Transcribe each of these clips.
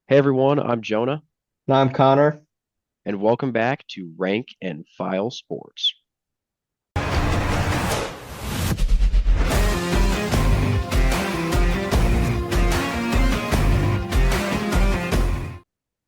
Hey everyone, I'm Jonah, And I'm Connor. and welcome back to Rank and File Sports.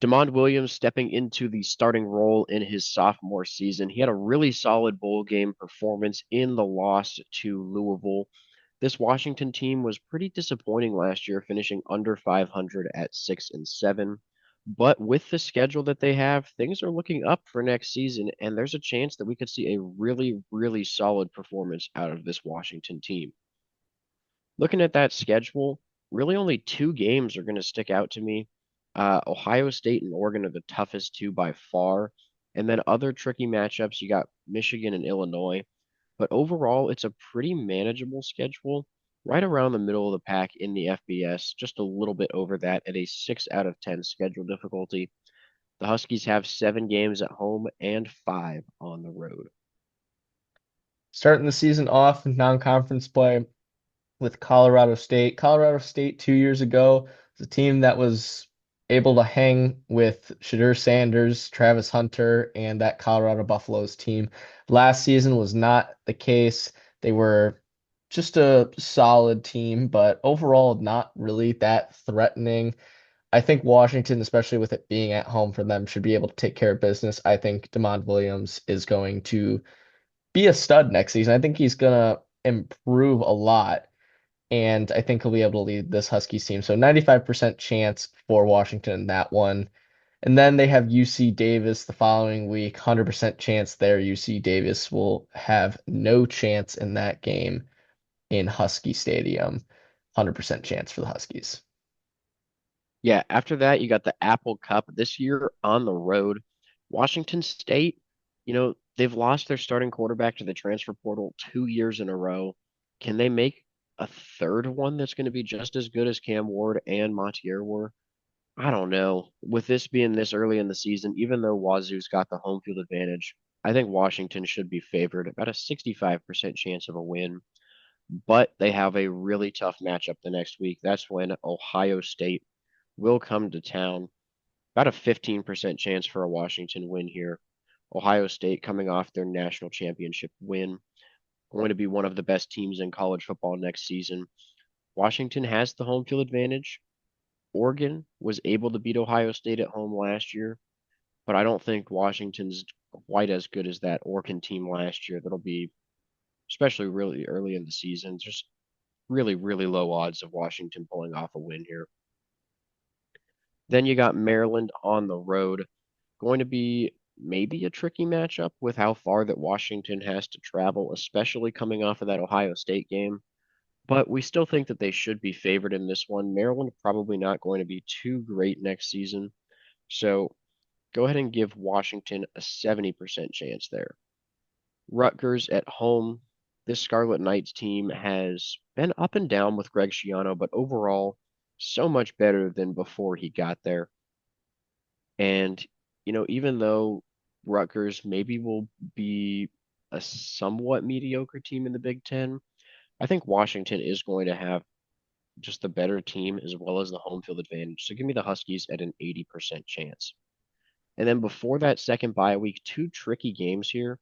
Demond Williams stepping into the starting role in his sophomore season. He had a really solid bowl game performance in the loss to Louisville. This Washington team was pretty disappointing last year, finishing under 500 at 6-7. But with the schedule that they have, things are looking up for next season, and there's a chance that we could see a really, really solid performance out of this Washington team. Looking at that schedule, really only two games are going to stick out to me. Ohio State and Oregon are the toughest two by far. And then other tricky matchups, you got Michigan and Illinois. But overall, it's a pretty manageable schedule, right around the middle of the pack in the FBS, just a little bit over that at a 6 out of 10 schedule difficulty. The Huskies have 7 games at home and 5 on the road. Starting the season off in non-conference play with Colorado State. Colorado State 2 years ago was a team that was able to hang with Shadur Sanders, Travis Hunter, and that Colorado Buffaloes team. Last season was not the case. They were just a solid team, but overall not really that threatening. I think Washington, especially with it being at home for them, should be able to take care of business. I think Demond Williams is going to be a stud next season. I think he's gonna improve a lot, and I think he'll be able to lead this Huskies team. So 95% chance for Washington in that one. And then they have UC Davis the following week. 100% chance there. UC Davis will have no chance in that game in Husky Stadium. 100% chance for the Huskies. Yeah, after that, you got the Apple Cup this year on the road. Washington State, they've lost their starting quarterback to the transfer portal 2 years in a row. Can they make a third one that's going to be just as good as Cam Ward and Montier were? I don't know. With this being this early in the season, even though Wazoo's got the home field advantage, I think Washington should be favored about a 65% chance of a win. But they have a really tough matchup the next week. That's when Ohio State will come to town. About a 15% chance for a Washington win here. Ohio State coming off their national championship win, going to be one of the best teams in college football next season. Washington has the home field advantage. Oregon was able to beat Ohio State at home last year, but I don't think Washington's quite as good as that Oregon team last year. That'll be, especially really early in the season, just really, really low odds of Washington pulling off a win here. Then you got Maryland on the road. Going to be maybe a tricky matchup with how far that Washington has to travel, especially coming off of that Ohio State game. But we still think that they should be favored in this one. Maryland probably not going to be too great next season. So go ahead and give Washington a 70% chance there. Rutgers at home. This Scarlet Knights team has been up and down with Greg Schiano, but overall, so much better than before he got there. And, even though Rutgers maybe will be a somewhat mediocre team in the Big Ten, I think Washington is going to have just the better team as well as the home field advantage. So give me the Huskies at an 80% chance. And then before that second bye week, two tricky games here.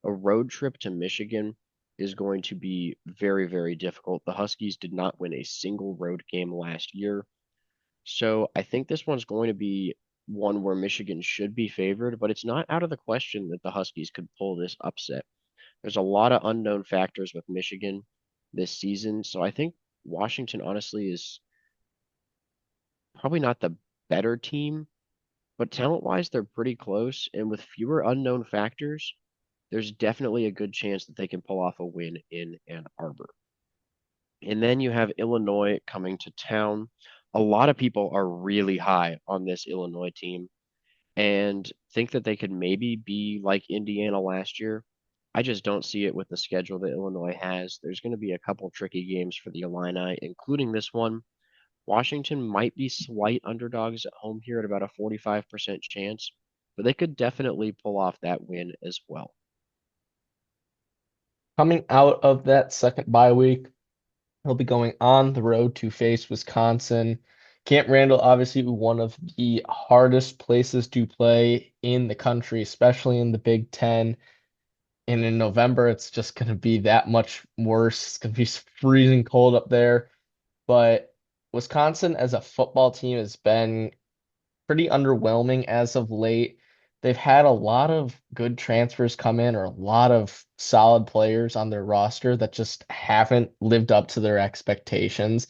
A road trip to Michigan is going to be very, very difficult. The Huskies did not win a single road game last year. So I think this one's going to be one where Michigan should be favored, but it's not out of the question that the Huskies could pull this upset. There's a lot of unknown factors with Michigan this season, so I think Washington honestly is probably not the better team, but talent-wise they're pretty close, and with fewer unknown factors, there's definitely a good chance that they can pull off a win in Ann Arbor. And then you have Illinois coming to town. A lot of people are really high on this Illinois team and think that they could maybe be like Indiana last year. I just don't see it with the schedule that Illinois has. There's going to be a couple tricky games for the Illini, including this one. Washington might be slight underdogs at home here at about a 45% chance, but they could definitely pull off that win as well. Coming out of that second bye week, he'll be going on the road to face Wisconsin. Camp Randall, obviously one of the hardest places to play in the country, especially in the Big Ten. And in November, it's just going to be that much worse. It's going to be freezing cold up there. But Wisconsin as a football team has been pretty underwhelming as of late. They've had a lot of good transfers come in or a lot of solid players on their roster that just haven't lived up to their expectations.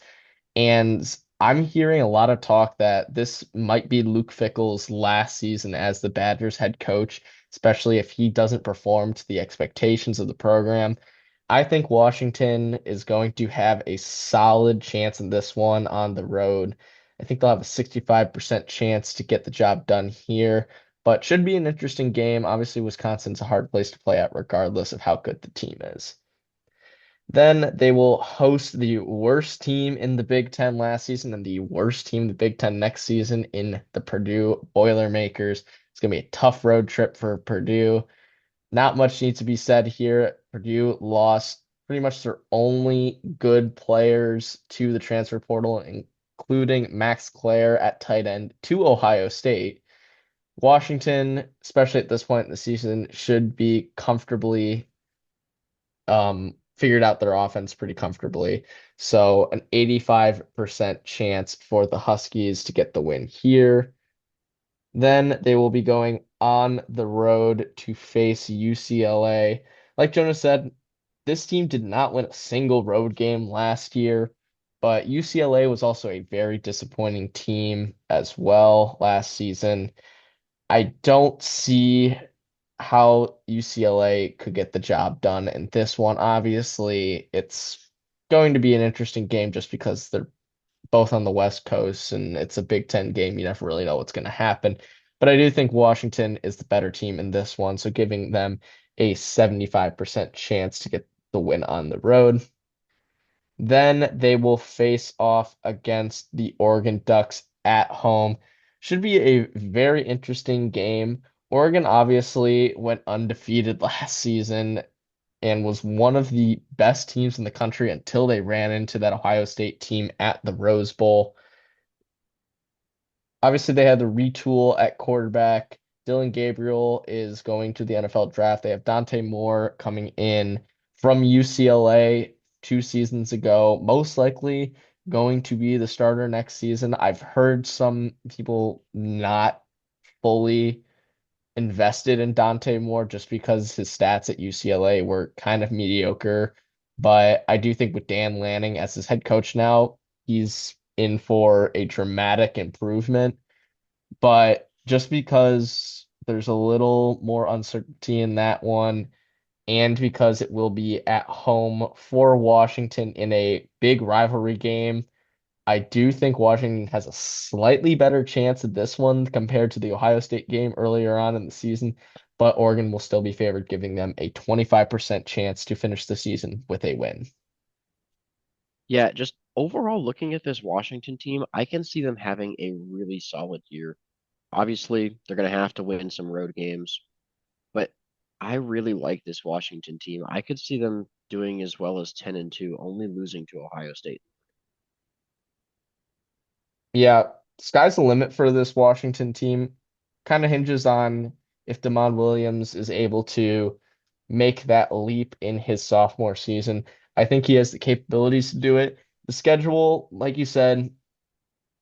And I'm hearing a lot of talk that this might be Luke Fickell's last season as the Badgers head coach, especially if he doesn't perform to the expectations of the program. I think Washington is going to have a solid chance in this one on the road. I think they'll have a 65% chance to get the job done here, but should be an interesting game. Obviously, Wisconsin's a hard place to play at regardless of how good the team is. Then they will host the worst team in the Big Ten last season and the worst team in the Big Ten next season in the Purdue Boilermakers. It's going to be a tough road trip for Purdue. Not much needs to be said here. Purdue lost pretty much their only good players to the transfer portal, including Max Clare at tight end to Ohio State. Washington, especially at this point in the season, should be comfortably figured out their offense pretty comfortably. So an 85% chance for the Huskies to get the win here. Then they will be going on the road to face UCLA. Like Jonas said, this team did not win a single road game last year, but UCLA was also a very disappointing team as well last season. I don't see how UCLA could get the job done in this one. Obviously, it's going to be an interesting game just because they're both on the West Coast and it's a Big Ten game. You never really know what's going to happen. But I do think Washington is the better team in this one, so giving them a 75% chance to get the win on the road. Then they will face off against the Oregon Ducks at home. Should be a very interesting game. Oregon obviously went undefeated last season and was one of the best teams in the country until they ran into that Ohio State team at the Rose Bowl. Obviously, they had to retool at quarterback. Dylan Gabriel is going to the NFL draft. They have Dante Moore coming in from UCLA 2 seasons ago, most likely going to be the starter next season. I've heard some people not fully invested in Dante Moore just because his stats at UCLA were kind of mediocre. But I do think with Dan Lanning as his head coach now, he's in for a dramatic improvement. But just because there's a little more uncertainty in that one, and because it will be at home for Washington in a big rivalry game, I do think Washington has a slightly better chance of this one compared to the Ohio State game earlier on in the season, but Oregon will still be favored, giving them a 25% chance to finish the season with a win. Yeah, just overall looking at this Washington team, I can see them having a really solid year. Obviously, they're going to have to win some road games, but I really like this Washington team. I could see them doing as well as 10-2, only losing to Ohio State. Yeah, sky's the limit for this Washington team. Kind of hinges on if Damon Williams is able to make that leap in his sophomore season. I think he has the capabilities to do it. The schedule, like you said,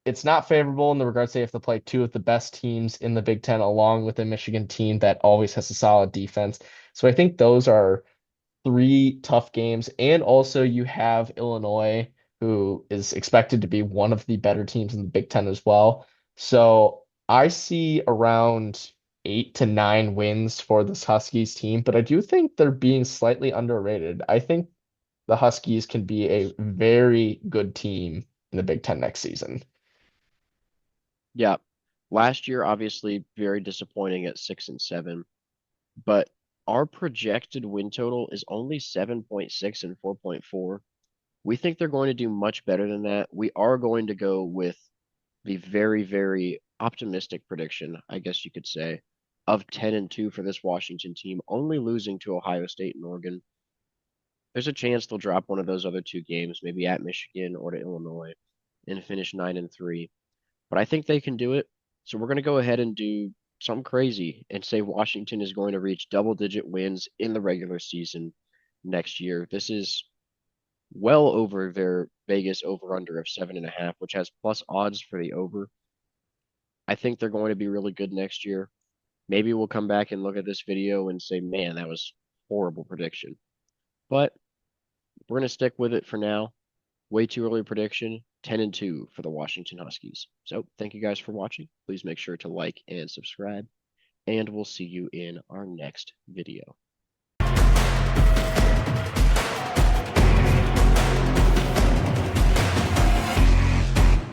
it's not favorable in the regards they have to play two of the best teams in the Big Ten, along with a Michigan team that always has a solid defense. So I think those are three tough games. And also you have Illinois, who is expected to be one of the better teams in the Big Ten as well. So I see around 8 to 9 wins for this Huskies team, but I do think they're being slightly underrated. I think the Huskies can be a very good team in the Big Ten next season. Yeah, last year obviously very disappointing at 6-7, but our projected win total is only 7.6 and 4.4. We think they're going to do much better than that. We are going to go with the very, very optimistic prediction, I guess you could say, of 10-2 for this Washington team, only losing to Ohio State and Oregon. There's a chance they'll drop one of those other two games, maybe at Michigan or to Illinois, and finish 9-3. but I think they can do it. So we're going to go ahead and do something crazy and say Washington is going to reach double-digit wins in the regular season next year. This is well over their Vegas over/under of 7.5, which has plus odds for the over. I think they're going to be really good next year. Maybe we'll come back and look at this video and say, man, that was horrible prediction. But we're going to stick with it for now. Way too early prediction, 10-2 for the Washington Huskies. So thank you guys for watching. Please make sure to like and subscribe, and we'll see you in our next video.